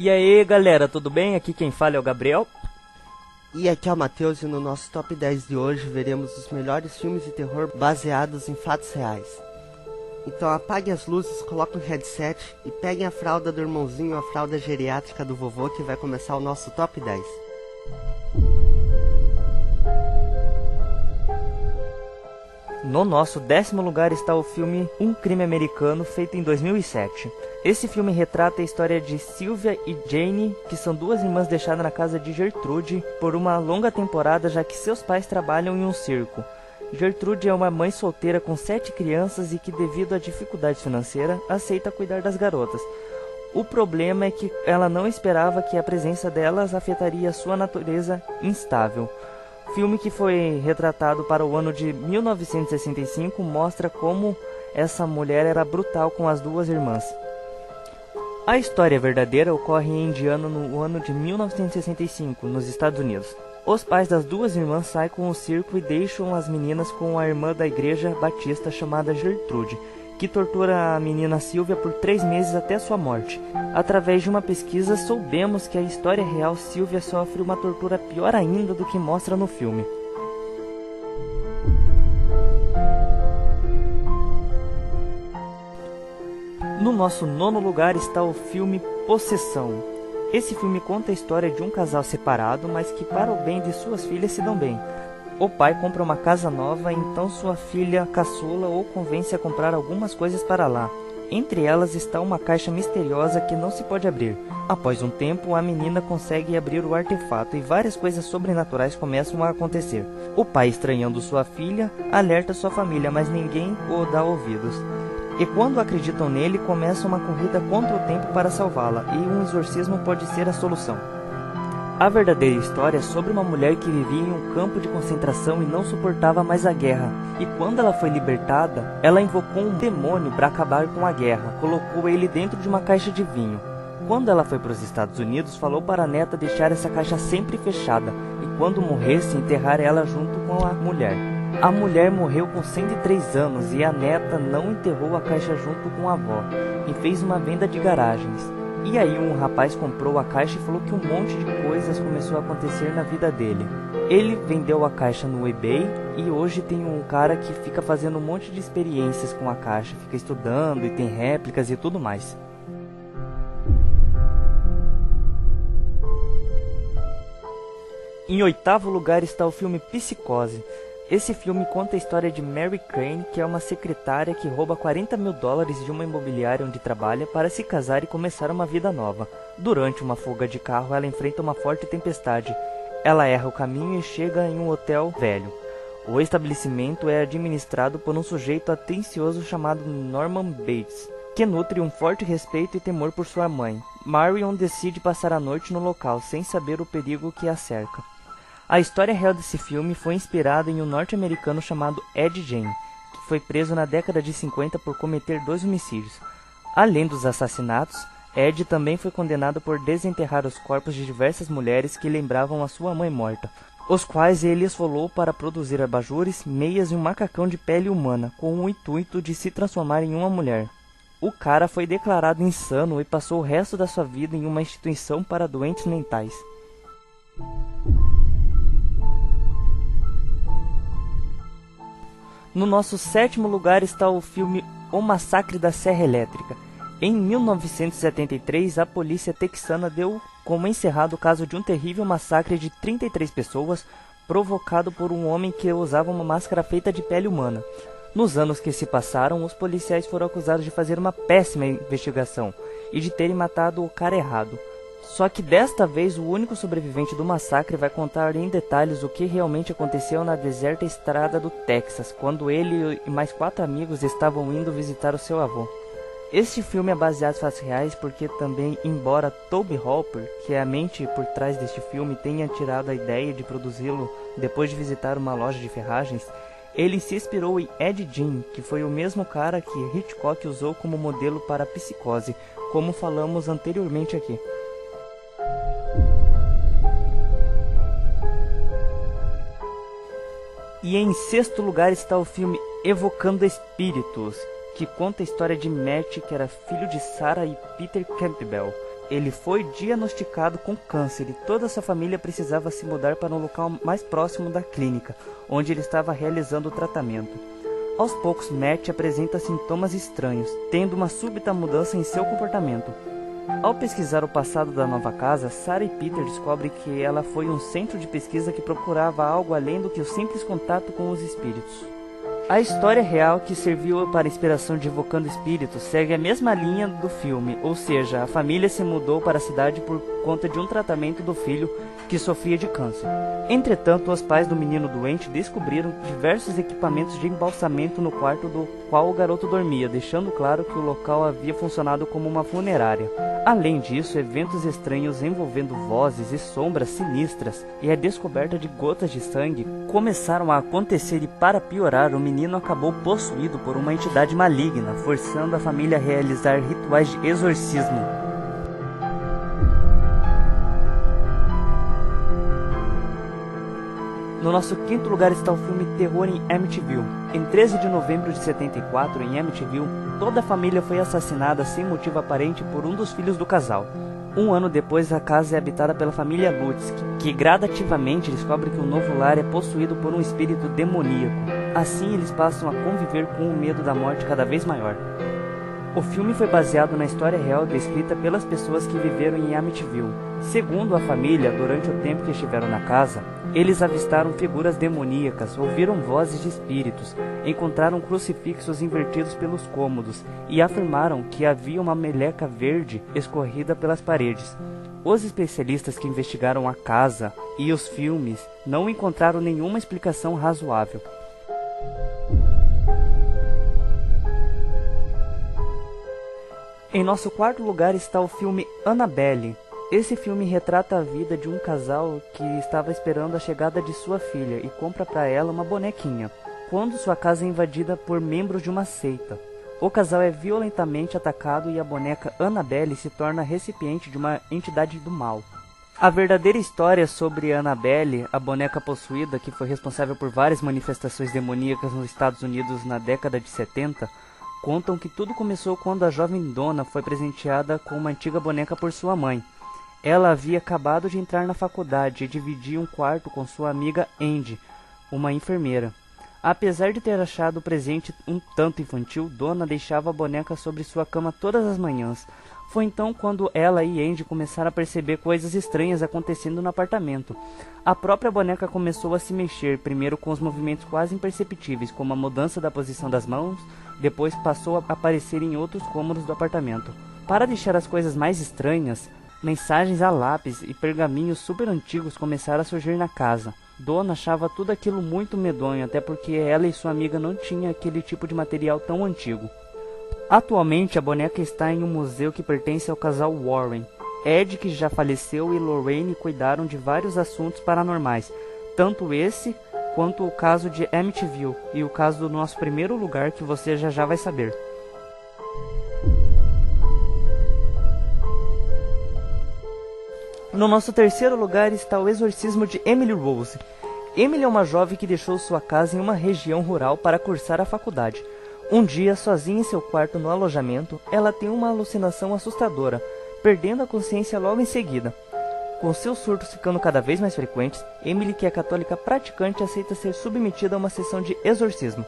E aí galera, tudo bem? Aqui quem fala é o Gabriel. E aqui é o Matheus e no nosso Top 10 de hoje veremos os melhores filmes de terror baseados em fatos reais. Então apaguem as luzes, coloquem o headset e peguem a fralda do irmãozinho, a fralda geriátrica do vovô, que vai começar o nosso Top 10. No nosso 10º lugar está o filme Um Crime Americano, feito em 2007. Esse filme retrata a história de Sylvia e Jane, que são duas irmãs deixadas na casa de Gertrude por uma longa temporada, já que seus pais trabalham em um circo. Gertrude é uma mãe solteira com 7 crianças e que, devido à dificuldade financeira, aceita cuidar das garotas. O problema é que ela não esperava que a presença delas afetaria sua natureza instável. O filme, que foi retratado para o ano de 1965, mostra como essa mulher era brutal com as duas irmãs. A história verdadeira ocorre em Indiana no ano de 1965, nos Estados Unidos. Os pais das duas irmãs saem com o circo e deixam as meninas com a irmã da igreja batista chamada Gertrude, que tortura a menina Sylvia por 3 meses até sua morte. Através de uma pesquisa, soubemos que a história real Sylvia sofre uma tortura pior ainda do que mostra no filme. No nosso 9º lugar está o filme Possessão. Esse filme conta a história de um casal separado, mas que, para o bem de suas filhas, se dão bem. O pai compra uma casa nova, então sua filha caçula o convence a comprar algumas coisas para lá. Entre elas está uma caixa misteriosa que não se pode abrir. Após um tempo, a menina consegue abrir o artefato e várias coisas sobrenaturais começam a acontecer. O pai, estranhando sua filha, alerta sua família, mas ninguém o dá ouvidos. E quando acreditam nele, começa uma corrida contra o tempo para salvá-la, e um exorcismo pode ser a solução. A verdadeira história é sobre uma mulher que vivia em um campo de concentração e não suportava mais a guerra. E quando ela foi libertada, ela invocou um demônio para acabar com a guerra, colocou ele dentro de uma caixa de vinho. Quando ela foi para os Estados Unidos, falou para a neta deixar essa caixa sempre fechada, e quando morresse, enterrar ela junto com a mulher. A mulher morreu com 103 anos e a neta não enterrou a caixa junto com a avó, e fez uma venda de garagens. E aí um rapaz comprou a caixa e falou que um monte de coisas começou a acontecer na vida dele. Ele vendeu a caixa no eBay e hoje tem um cara que fica fazendo um monte de experiências com a caixa, fica estudando e tem réplicas e tudo mais. Em 8º lugar está o filme Psicose. Esse filme conta a história de Mary Crane, que é uma secretária que rouba $40 mil de uma imobiliária onde trabalha para se casar e começar uma vida nova. Durante uma fuga de carro, ela enfrenta uma forte tempestade. Ela erra o caminho e chega em um hotel velho. O estabelecimento é administrado por um sujeito atencioso chamado Norman Bates, que nutre um forte respeito e temor por sua mãe. Marion decide passar a noite no local, sem saber o perigo que a cerca. A história real desse filme foi inspirada em um norte-americano chamado Ed Gein, que foi preso na década de 50 por cometer 2 homicídios. Além dos assassinatos, Ed também foi condenado por desenterrar os corpos de diversas mulheres que lembravam a sua mãe morta, os quais ele esfolou para produzir abajures, meias e um macacão de pele humana, com o intuito de se transformar em uma mulher. O cara foi declarado insano e passou o resto da sua vida em uma instituição para doentes mentais. No nosso 7º lugar está o filme O Massacre da Serra Elétrica. Em 1973, a polícia texana deu como encerrado o caso de um terrível massacre de 33 pessoas, provocado por um homem que usava uma máscara feita de pele humana. Nos anos que se passaram, os policiais foram acusados de fazer uma péssima investigação e de terem matado o cara errado. Só que desta vez o único sobrevivente do massacre vai contar em detalhes o que realmente aconteceu na deserta estrada do Texas, quando ele e mais 4 amigos estavam indo visitar o seu avô. Este filme é baseado em fatos reais porque também, embora Tobe Hooper, que é a mente por trás deste filme, tenha tirado a ideia de produzi-lo depois de visitar uma loja de ferragens, ele se inspirou em Ed Gein, que foi o mesmo cara que Hitchcock usou como modelo para Psicose, como falamos anteriormente aqui. E em 6º lugar está o filme Evocando Espíritos, que conta a história de Matt, que era filho de Sarah e Peter Campbell, ele foi diagnosticado com câncer e toda a sua família precisava se mudar para um local mais próximo da clínica, onde ele estava realizando o tratamento. Aos poucos, Matt apresenta sintomas estranhos, tendo uma súbita mudança em seu comportamento. Ao pesquisar o passado da nova casa, Sarah e Peter descobrem que ela foi um centro de pesquisa que procurava algo além do que o simples contato com os espíritos. A história real que serviu para inspiração de Invocando Espíritos segue a mesma linha do filme, ou seja, a família se mudou para a cidade por conta de um tratamento do filho que sofria de câncer. Entretanto, os pais do menino doente descobriram diversos equipamentos de embalsamento no quarto do qual o garoto dormia, deixando claro que o local havia funcionado como uma funerária. Além disso, eventos estranhos envolvendo vozes e sombras sinistras e a descoberta de gotas de sangue começaram a acontecer e, para piorar, o menino acabou possuído por uma entidade maligna, forçando a família a realizar rituais de exorcismo. No nosso quinto lugar está o filme Terror em Amityville. Em 13 de novembro de 74, em Amityville, toda a família foi assassinada sem motivo aparente por um dos filhos do casal. Um ano depois, a casa é habitada pela família Lutz, que gradativamente descobre que o novo lar é possuído por um espírito demoníaco. Assim, eles passam a conviver com o medo da morte cada vez maior. O filme foi baseado na história real descrita pelas pessoas que viveram em Amityville. Segundo a família, durante o tempo que estiveram na casa, eles avistaram figuras demoníacas, ouviram vozes de espíritos, encontraram crucifixos invertidos pelos cômodos e afirmaram que havia uma meleca verde escorrida pelas paredes. Os especialistas que investigaram a casa e os filmes não encontraram nenhuma explicação razoável. Em nosso quarto lugar está o filme Annabelle. Esse filme retrata a vida de um casal que estava esperando a chegada de sua filha e compra para ela uma bonequinha, quando sua casa é invadida por membros de uma seita. O casal é violentamente atacado e a boneca Annabelle se torna recipiente de uma entidade do mal. A verdadeira história sobre Annabelle, a boneca possuída que foi responsável por várias manifestações demoníacas nos Estados Unidos na década de 70, contam que tudo começou quando a jovem dona foi presenteada com uma antiga boneca por sua mãe. Ela havia acabado de entrar na faculdade e dividia um quarto com sua amiga Andy, uma enfermeira. Apesar de ter achado o presente um tanto infantil, Dona deixava a boneca sobre sua cama todas as manhãs. Foi então quando ela e Andy começaram a perceber coisas estranhas acontecendo no apartamento. A própria boneca começou a se mexer, primeiro com os movimentos quase imperceptíveis, como a mudança da posição das mãos, depois passou a aparecer em outros cômodos do apartamento. Para deixar as coisas mais estranhas, mensagens a lápis e pergaminhos super antigos começaram a surgir na casa. Dona achava tudo aquilo muito medonho, até porque ela e sua amiga não tinham aquele tipo de material tão antigo. Atualmente, a boneca está em um museu que pertence ao casal Warren. Ed, que já faleceu, e Lorraine cuidaram de vários assuntos paranormais, tanto esse quanto o caso de Amityville e o caso do nosso primeiro lugar, que você já vai saber. No nosso terceiro lugar está o exorcismo de Emily Rose. Emily é uma jovem que deixou sua casa em uma região rural para cursar a faculdade. Um dia, sozinha em seu quarto no alojamento, ela tem uma alucinação assustadora, perdendo a consciência logo em seguida. Com seus surtos ficando cada vez mais frequentes, Emily, que é católica praticante, aceita ser submetida a uma sessão de exorcismo.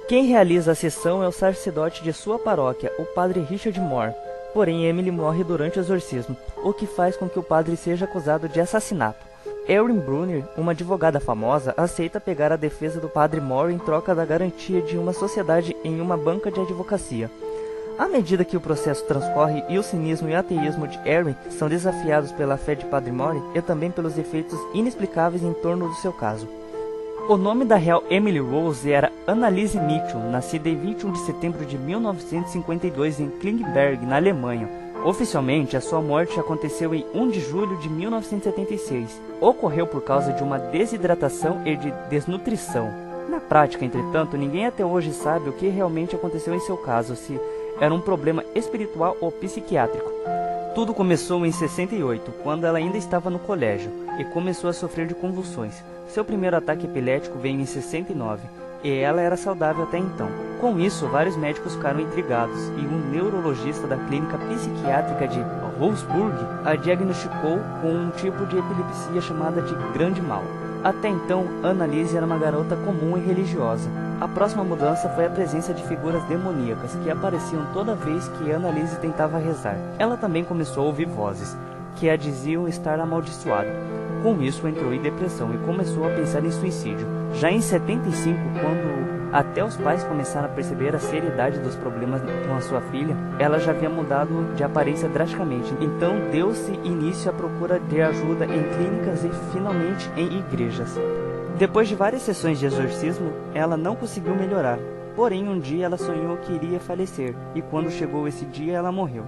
Quem realiza a sessão é o sacerdote de sua paróquia, o padre Richard Moore. Porém, Emily morre durante o exorcismo, o que faz com que o padre seja acusado de assassinato. Erin Brunner, uma advogada famosa, aceita pegar a defesa do padre Moore em troca da garantia de uma sociedade em uma banca de advocacia. À medida que o processo transcorre e o cinismo e o ateísmo de Erin são desafiados pela fé de padre Moore e também pelos efeitos inexplicáveis em torno do seu caso. O nome da real Emily Rose era Annalise Mitchell, nascida em 21 de setembro de 1952 em Klingberg, na Alemanha. Oficialmente, a sua morte aconteceu em 1 de julho de 1976. Ocorreu por causa de uma desidratação e de desnutrição. Na prática, entretanto, ninguém até hoje sabe o que realmente aconteceu em seu caso, se era um problema espiritual ou psiquiátrico. Tudo começou em 68, quando ela ainda estava no colégio, e começou a sofrer de convulsões. Seu primeiro ataque epilético veio em 69, e ela era saudável até então. Com isso, vários médicos ficaram intrigados, e um neurologista da clínica psiquiátrica de Wolfsburg a diagnosticou com um tipo de epilepsia chamada de grande mal. Até então, Annalise era uma garota comum e religiosa. A próxima mudança foi a presença de figuras demoníacas que apareciam toda vez que Annalise tentava rezar. Ela também começou a ouvir vozes que a diziam estar amaldiçoada. Com isso, entrou em depressão e começou a pensar em suicídio. Já em 75, quando até os pais começaram a perceber a seriedade dos problemas com a sua filha, ela já havia mudado de aparência drasticamente. Então deu-se início à procura de ajuda em clínicas e finalmente em igrejas. Depois de várias sessões de exorcismo, ela não conseguiu melhorar. Porém, um dia ela sonhou que iria falecer, e quando chegou esse dia, ela morreu.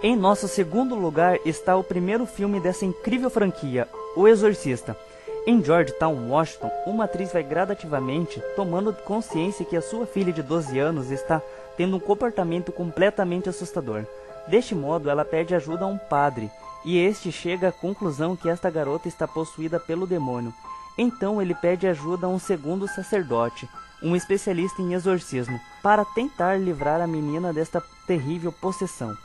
Em nosso segundo lugar está o primeiro filme dessa incrível franquia, O Exorcista. Em Georgetown, Washington, uma atriz vai gradativamente tomando consciência que a sua filha de 12 anos está tendo um comportamento completamente assustador. Deste modo, ela pede ajuda a um padre, e este chega à conclusão que esta garota está possuída pelo demônio. Então ele pede ajuda a um segundo sacerdote, um especialista em exorcismo, para tentar livrar a menina desta terrível possessão.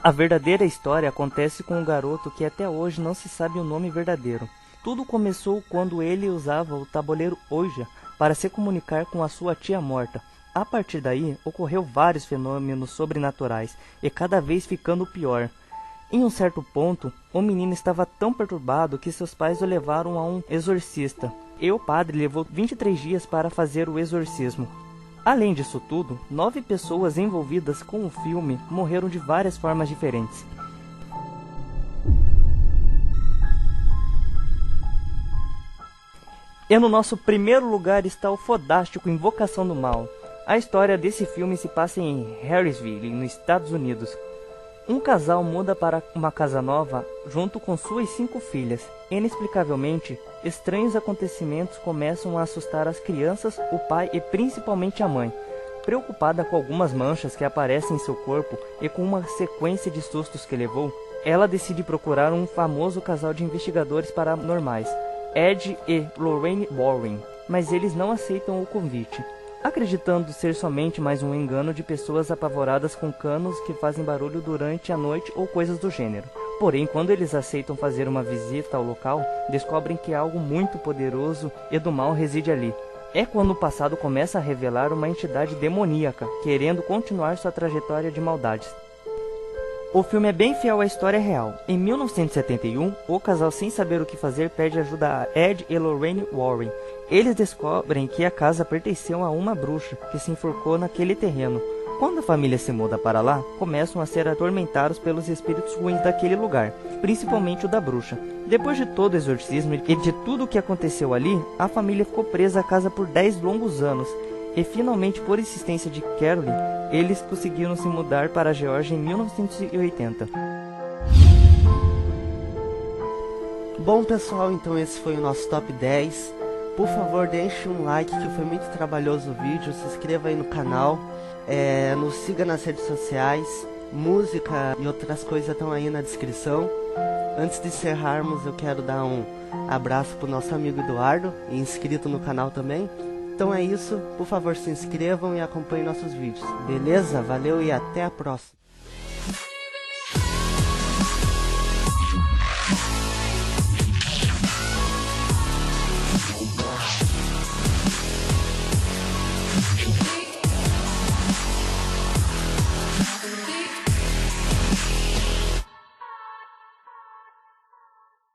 A verdadeira história acontece com um garoto que até hoje não se sabe o nome verdadeiro. Tudo começou quando ele usava o tabuleiro Ouija para se comunicar com a sua tia morta. A partir daí, ocorreu vários fenômenos sobrenaturais, e cada vez ficando pior. Em um certo ponto, o menino estava tão perturbado que seus pais o levaram a um exorcista, e o padre levou 23 dias para fazer o exorcismo. Além disso tudo, 9 pessoas envolvidas com o filme morreram de várias formas diferentes. E no nosso primeiro lugar está o fodástico Invocação do Mal. A história desse filme se passa em Harrisville, nos Estados Unidos. Um casal muda para uma casa nova junto com suas 5 filhas. Inexplicavelmente, estranhos acontecimentos começam a assustar as crianças, o pai e principalmente a mãe. Preocupada com algumas manchas que aparecem em seu corpo e com uma sequência de sustos que levou, ela decide procurar um famoso casal de investigadores paranormais, Ed e Lorraine Warren, mas eles não aceitam o convite, acreditando ser somente mais um engano de pessoas apavoradas com canos que fazem barulho durante a noite ou coisas do gênero. Porém, quando eles aceitam fazer uma visita ao local, descobrem que algo muito poderoso e do mal reside ali. É quando o passado começa a revelar uma entidade demoníaca, querendo continuar sua trajetória de maldades. O filme é bem fiel à história real. Em 1971, o casal, sem saber o que fazer, pede ajuda a Ed e Lorraine Warren. Eles descobrem que a casa pertenceu a uma bruxa que se enforcou naquele terreno. Quando a família se muda para lá, começam a ser atormentados pelos espíritos ruins daquele lugar, principalmente o da bruxa. Depois de todo o exorcismo e de tudo o que aconteceu ali, a família ficou presa à casa por 10 longos anos. E finalmente, por insistência de Carolyn, eles conseguiram se mudar para a Geórgia em 1980. Bom pessoal, então esse foi o nosso top 10. Por favor, deixe um like, que foi muito trabalhoso o vídeo. Se inscreva aí no canal, nos siga nas redes sociais. Música e outras coisas estão aí na descrição. Antes de encerrarmos, eu quero dar um abraço pro nosso amigo Eduardo, inscrito no canal também. Então é isso, por favor se inscrevam e acompanhem nossos vídeos. Beleza? Valeu e até a próxima.